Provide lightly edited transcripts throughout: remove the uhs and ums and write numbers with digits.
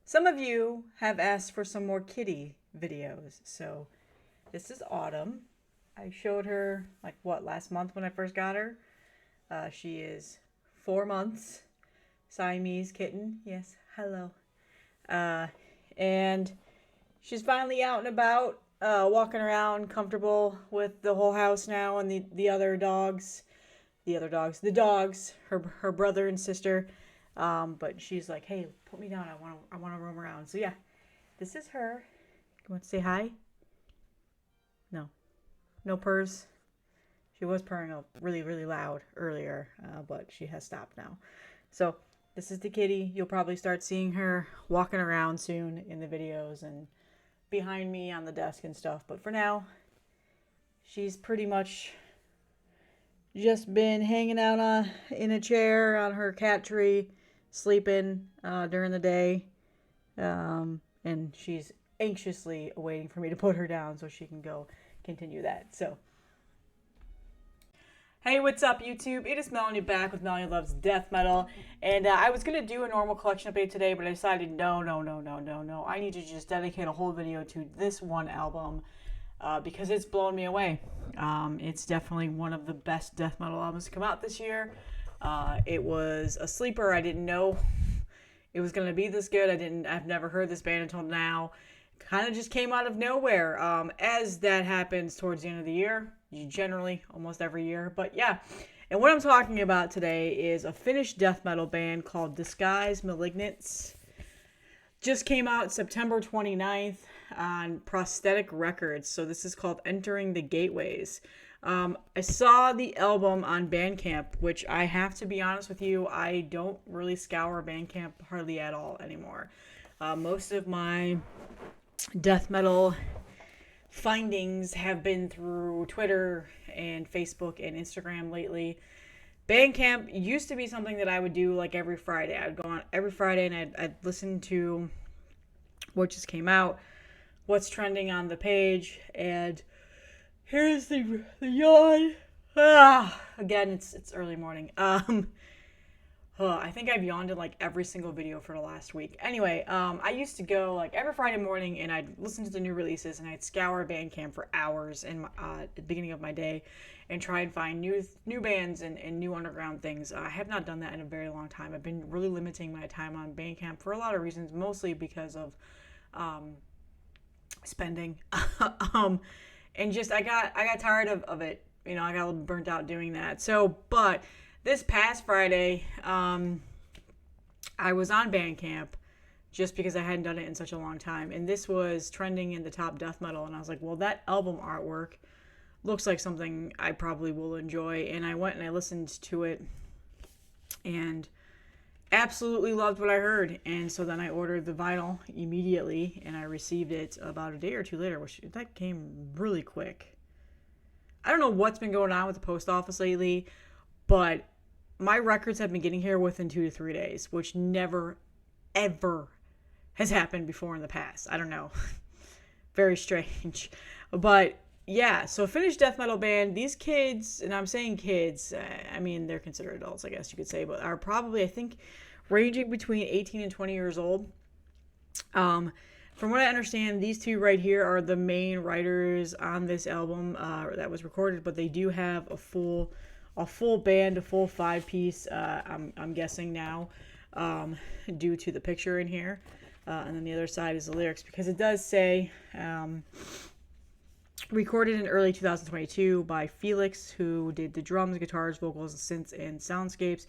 Some of you have asked for some more kitty videos. So this is Autumn. I showed her last month when I first got her. She is 4 months. Siamese kitten. Yes, hello. And she's finally out and about, walking around, comfortable with the whole house now, and the other dogs. The dogs, her brother and sister. But she's like, hey, put me down. I want to roam around. So yeah, this is her. You want to say hi? No purrs. She was purring up really, really loud earlier, but she has stopped now. So this is the kitty. You'll probably start seeing her walking around soon in the videos and behind me on the desk and stuff. But for now, she's pretty much just been hanging out in a chair on her cat tree, sleeping during the day. And she's anxiously waiting for me to put her down so she can go continue that. So, hey, what's up, YouTube? It is Melanie back with Melanie Loves Death Metal. And I was going to do a normal collection update today, but I decided no. I need to just dedicate a whole video to this one album because it's blown me away. It's definitely one of the best death metal albums to come out this year. It was a sleeper. I didn't know it was going to be this good. I've never heard this band until now. Kind of just came out of nowhere. As that happens towards the end of the year, generally almost every year. But yeah, and what I'm talking about today is a Finnish death metal band called Disguise Malignance. Just came out September 29th on Prosthetic Records. So this is called Entering the Gateways. I saw the album on Bandcamp, which I have to be honest with you, I don't really scour Bandcamp hardly at all anymore. Most of my death metal findings have been through Twitter and Facebook and Instagram lately. Bandcamp used to be something that I would do like every Friday. I would go on every Friday and I'd listen to what just came out, what's trending on the page, and here's the yawn. Again, it's early morning. I think I've yawned in like every single video for the last week. Anyway, I used to go like every Friday morning and I'd listen to the new releases and I'd scour Bandcamp for hours at the beginning of my day and try and find new bands and new underground things. I have not done that in a very long time. I've been really limiting my time on Bandcamp for a lot of reasons, mostly because of spending. And just I got tired of it. You know, I got a little burnt out doing that. So, but this past Friday, I was on Bandcamp just because I hadn't done it in such a long time. And this was trending in the top death metal. And I was like, well, that album artwork looks like something I probably will enjoy. And I went and I listened to it and absolutely loved what I heard. And so then I ordered the vinyl immediately and I received it about a day or two later, which that came really quick. I don't know what's been going on with the post office lately, but my records have been getting here within 2 to 3 days, which never, ever has happened before in the past. I don't know. Very strange. But yeah, so Finnish death metal band, these kids, and I'm saying kids, I mean, they're considered adults, I guess you could say, but are probably, I think, ranging between 18 and 20 years old. From what I understand, these two right here are the main writers on this album that was recorded, but they do have a full band, a full 5-piece, I'm guessing now, due to the picture in here. And then the other side is the lyrics, because it does say recorded in early 2022 by Felix, who did the drums, guitars, vocals, synths, and soundscapes.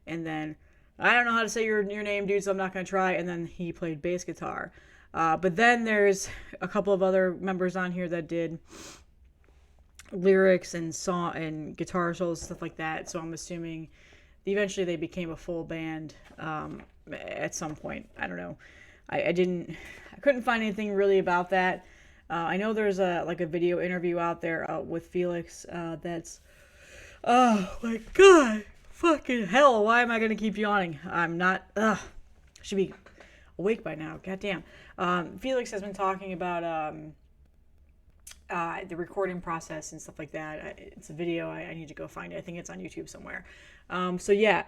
And then, I don't know how to say your name, dude, so I'm not going to try. And then he played bass guitar. But then there's a couple of other members on here that did lyrics and song and guitar solos, stuff like that. So I'm assuming eventually they became a full band at some point. I don't know. I couldn't find anything really about that. I know there's a video interview out there with Felix that's, oh my god, fucking hell, why am I gonna keep yawning? I'm not, should be awake by now, goddamn. Felix has been talking about the recording process and stuff like that. It's a video, I need to go find it. I think it's on YouTube somewhere. So yeah,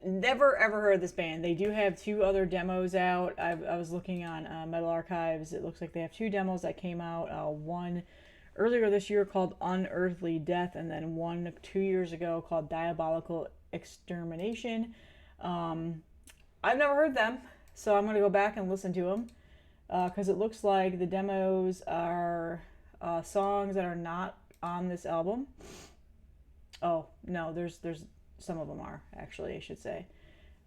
Never ever heard of this band. They do have 2 other demos out. I was looking on Metal Archives. It looks like they have 2 demos that came out. One earlier this year called Unearthly Death, and then one 2 years ago called Diabolical Extermination. I've never heard them, so I'm going to go back and listen to them, because it looks like the demos are songs that are not on this album. Oh, no, there's some of them are, actually, I should say.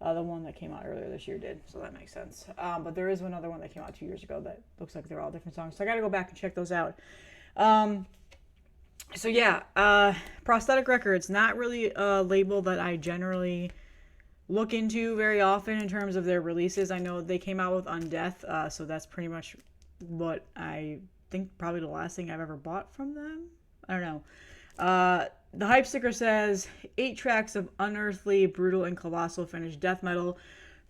The one that came out earlier this year did, so that makes sense. But there is another one that came out 2 years ago that looks like they're all different songs, so I got to go back and check those out. So yeah, Prosthetic Records, not really a label that I generally look into very often in terms of their releases. I know they came out with Undeath, so that's pretty much what I think probably the last thing I've ever bought from them. I don't know. The hype sticker says 8 tracks of unearthly, brutal, and colossal finished death metal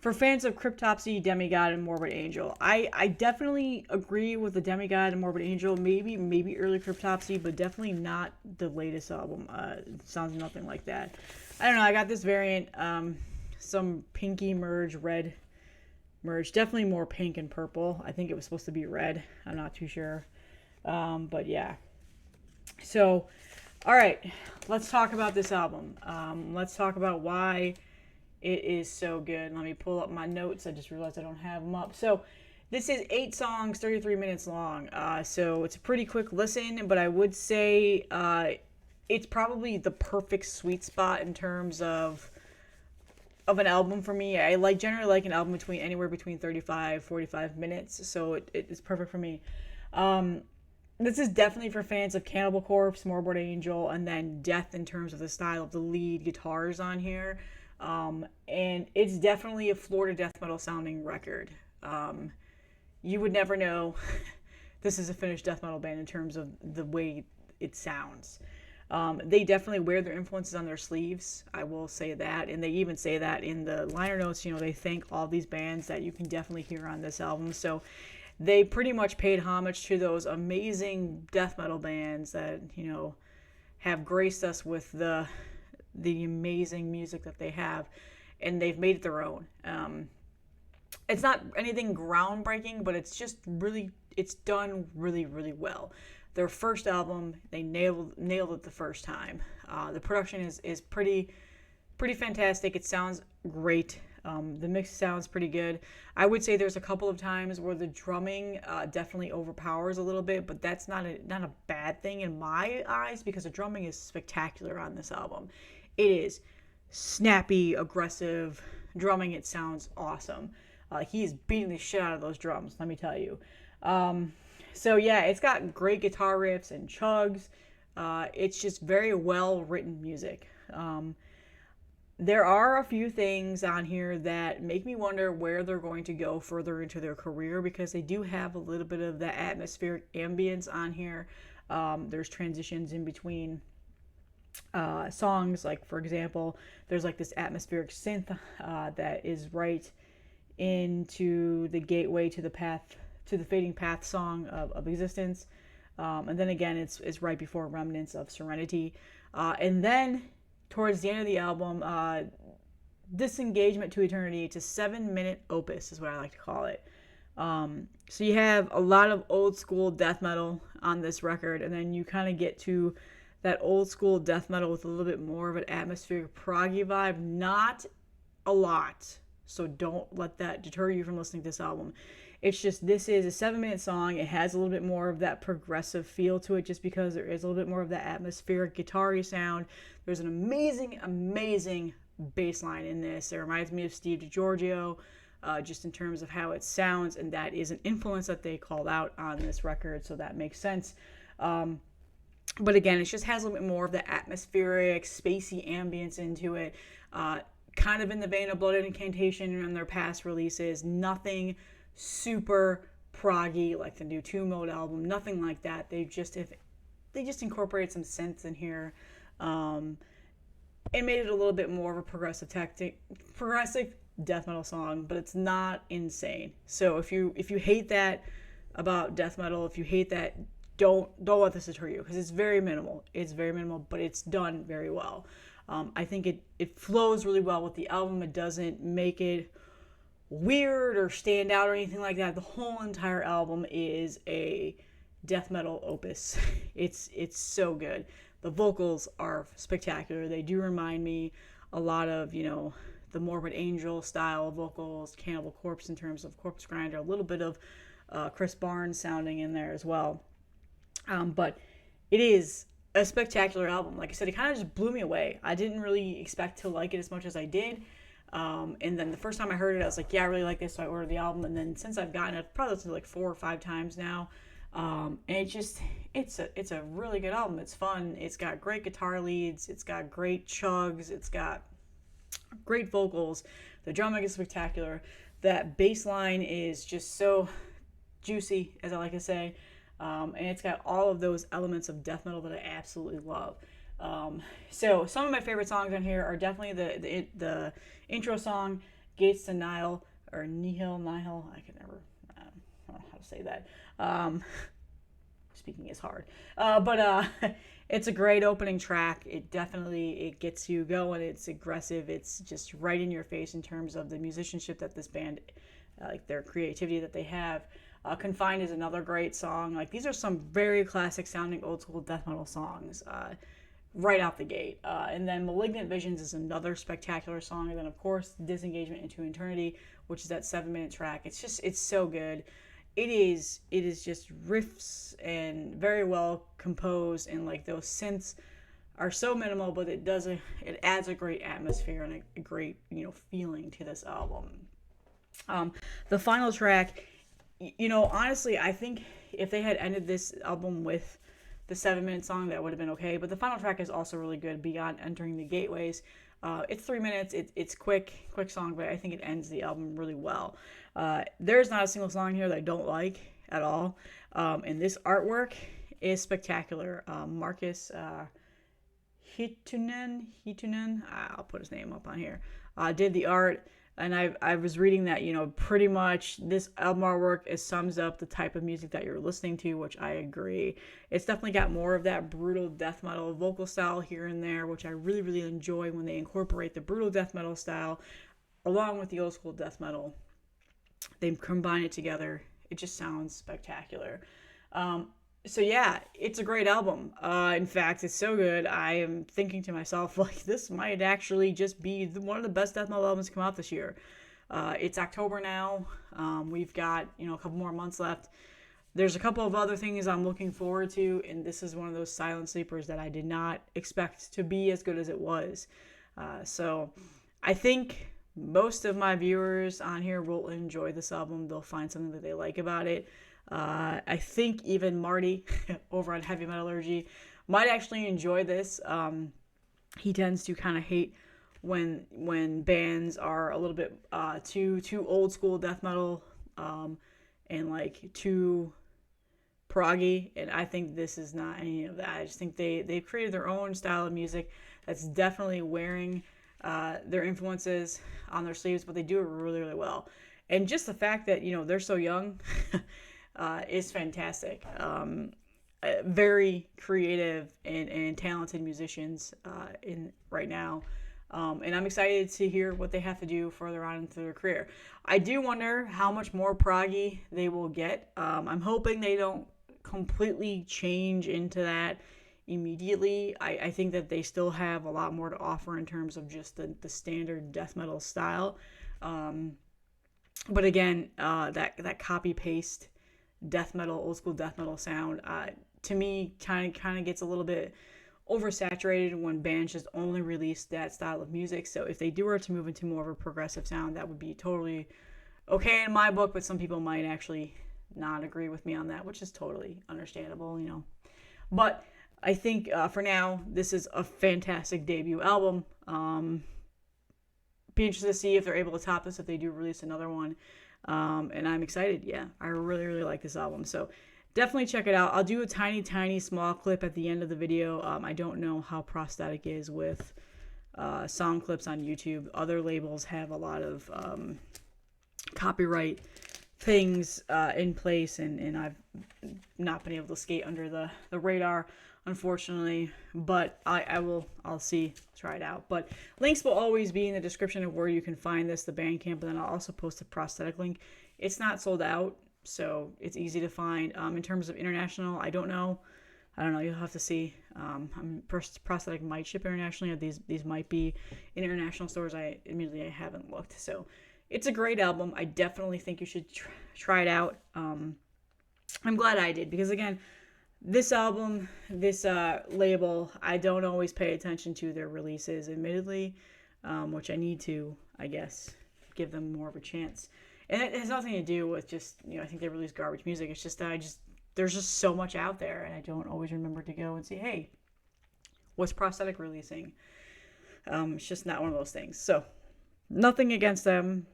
for fans of Cryptopsy, Demigod, and Morbid Angel. I definitely agree with the Demigod and Morbid Angel. Maybe early Cryptopsy, but definitely not the latest album. It sounds nothing like that. I don't know. I got this variant, some pinky merge, red merge. Definitely more pink and purple. I think it was supposed to be red. I'm not too sure. But yeah. So, all right. Let's talk about this album. Let's talk about why it is so good. Let me pull up my notes. I just realized I don't have them up. So this is 8 songs, 33 minutes long. So it's a pretty quick listen, but I would say it's probably the perfect sweet spot in terms of an album for me. I generally like an album anywhere between 35, 45 minutes. So it's perfect for me. This is definitely for fans of Cannibal Corpse, Morbid Angel, and then Death in terms of the style of the lead guitars on here. And it's definitely a Florida death metal sounding record. You would never know this is a finished death metal band in terms of the way it sounds. They definitely wear their influences on their sleeves. I will say that. And they even say that in the liner notes. You know, they thank all these bands that you can definitely hear on this album. So they pretty much paid homage to those amazing death metal bands that, you know, have graced us with the amazing music that they have, and they've made it their own. It's not anything groundbreaking, but it's just really, it's done really, really well. Their first album, they nailed it the first time. The production is pretty fantastic. It sounds great. The mix sounds pretty good. I would say there's a couple of times where the drumming definitely overpowers a little bit, but that's not a bad thing in my eyes, because the drumming is spectacular on this album. It is snappy, aggressive drumming. It sounds awesome. He is beating the shit out of those drums, let me tell you. So yeah, it's got great guitar riffs and chugs. It's just very well written music. There are a few things on here that make me wonder where they're going to go further into their career, because they do have a little bit of that atmospheric ambience on here. There's transitions in between songs, like for example, there's like this atmospheric synth that is right into the gateway to the fading path song of existence, and then again it's right before remnants of serenity, and then towards the end of the album, disengagement to eternity. It's a 7-minute opus is what I like to call it. So you have a lot of old school death metal on this record, and then you kind of get to that old school death metal with a little bit more of an atmospheric proggy vibe. Not a lot, so don't let that deter you from listening to this album. It's just, this is a 7-minute song. It has a little bit more of that progressive feel to it, just because there is a little bit more of that atmospheric guitar-y sound. There's an amazing bass line in this. It reminds me of Steve DiGiorgio, just in terms of how it sounds, and that is an influence that they called out on this record, so that makes sense. But again, it just has a little bit more of the atmospheric, spacey ambience into it. Kind of in the vein of Blood Incantation and their past releases. Nothing super proggy like the new Two Mode album. Nothing like that. They just incorporated some synths in here, and made it a little bit more of a progressive death metal song. But it's not insane. So if you hate that about death metal, if you hate that, don't let this deter you, because it's very minimal. It's very minimal, but it's done very well. I think it flows really well with the album. It doesn't make it weird or stand out or anything like that. The whole entire album is a death metal opus. It's so good. The vocals are spectacular. They do remind me a lot of, the Morbid Angel style vocals, Cannibal Corpse in terms of Corpse Grinder, a little bit of Chris Barnes sounding in there as well. But it is a spectacular album. Like I said, it kind of just blew me away. I didn't really expect to like it as much as I did. And then the first time I heard it, I was like, yeah, I really like this, so I ordered the album. And then since I've gotten it, I've probably listened to it like 4 or 5 times now. And it's a really good album. It's fun. It's got great guitar leads. It's got great chugs. It's got great vocals. The drumming is spectacular. That bass line is just so juicy, as I like to say. And it's got all of those elements of death metal that I absolutely love. So some of my favorite songs on here are definitely the intro song, Gates to Nihil, or Nihil, I can never, I don't know how to say that. Speaking is hard. But it's a great opening track. It gets you going. It's aggressive. It's just right in your face in terms of the musicianship that this band, like their creativity that they have. Confined is another great song. Like, these are some very classic sounding old school death metal songs. Right out the gate. And then Malignant Visions is another spectacular song. And then, of course, Disengagement into Eternity, which is that 7-minute track. It's so good. It is just riffs and very well composed, and like those synths are so minimal, but it adds a great atmosphere and a great, feeling to this album. The final track, honestly, I think if they had ended this album with the 7-minute song, that would have been okay. But the final track is also really good, Beyond Entering the Gateways. It's 3 minutes. It's quick song, but I think it ends the album really well. There's not a single song here that I don't like at all. And this artwork is spectacular. Marcus Hitunen, I'll put his name up on here, did the art. And I was reading that, pretty much this album artwork sums up the type of music that you're listening to, which I agree. It's definitely got more of that brutal death metal vocal style here and there, which I really, really enjoy when they incorporate the brutal death metal style along with the old school death metal. They combine it together. It just sounds spectacular. So yeah, it's a great album. In fact, it's so good, I am thinking to myself, like, this might actually just be one of the best death metal albums to come out this year. It's October now. We've got, a couple more months left. There's a couple of other things I'm looking forward to, and this is one of those silent sleepers that I did not expect to be as good as it was. So I think most of my viewers on here will enjoy this album. They'll find something that they like about it. I think even Marty over on Heavy Metallurgy might actually enjoy this. He tends to kind of hate when bands are a little bit too old school death metal and like too proggy, and I think this is not any of that. I just think they've created their own style of music that's definitely wearing their influences on their sleeves, but they do it really, really well. And just the fact that they're so young is fantastic. Very creative and talented musicians in right now. And I'm excited to hear what they have to do further on into their career. I do wonder how much more proggy they will get. I'm hoping they don't completely change into that immediately. I think that they still have a lot more to offer in terms of just the standard death metal style. But again, that copy paste death metal, old school death metal sound, to me kind of gets a little bit oversaturated when bands just only release that style of music. So if they were to move into more of a progressive sound, that would be totally okay in my book, but some people might actually not agree with me on that, which is totally understandable, But I think for now, this is a fantastic debut album. Be interested to see if they're able to top this if they do release another one. And I'm excited. Yeah, I really, really like this album. So definitely check it out. I'll do a tiny, tiny small clip at the end of the video. I don't know how prosthetic is with song clips on YouTube. Other labels have a lot of copyright things in place, and I've not been able to skate under the radar unfortunately, but I'll try it out. But links will always be in the description of where you can find this, the Bandcamp, and then I'll also post a prosthetic link. It's not sold out, so it's easy to find. In terms of international, I don't know. You'll have to see. Prosthetic might ship internationally, or these might be in international stores. I haven't looked. So it's a great album. I definitely think you should try it out. I'm glad I did, because again, this album, this label, I don't always pay attention to their releases, admittedly, which I need to, I guess, give them more of a chance. And it has nothing to do with just, I think they release garbage music. It's just that there's just so much out there, and I don't always remember to go and see, hey, what's Prosthetic releasing? It's just not one of those things. So, nothing against them.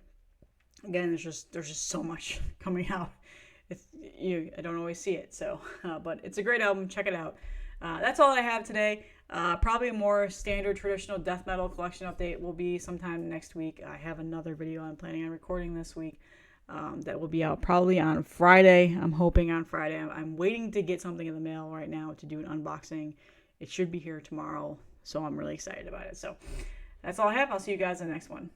Again, there's just so much coming out. I don't always see it. So, but it's a great album. Check it out. That's all I have today. Probably a more standard traditional death metal collection update will be sometime next week. I have another video I'm planning on recording this week. That will be out probably on Friday. I'm hoping on Friday. I'm waiting to get something in the mail right now to do an unboxing. It should be here tomorrow, so I'm really excited about it. So that's all I have. I'll see you guys in the next one.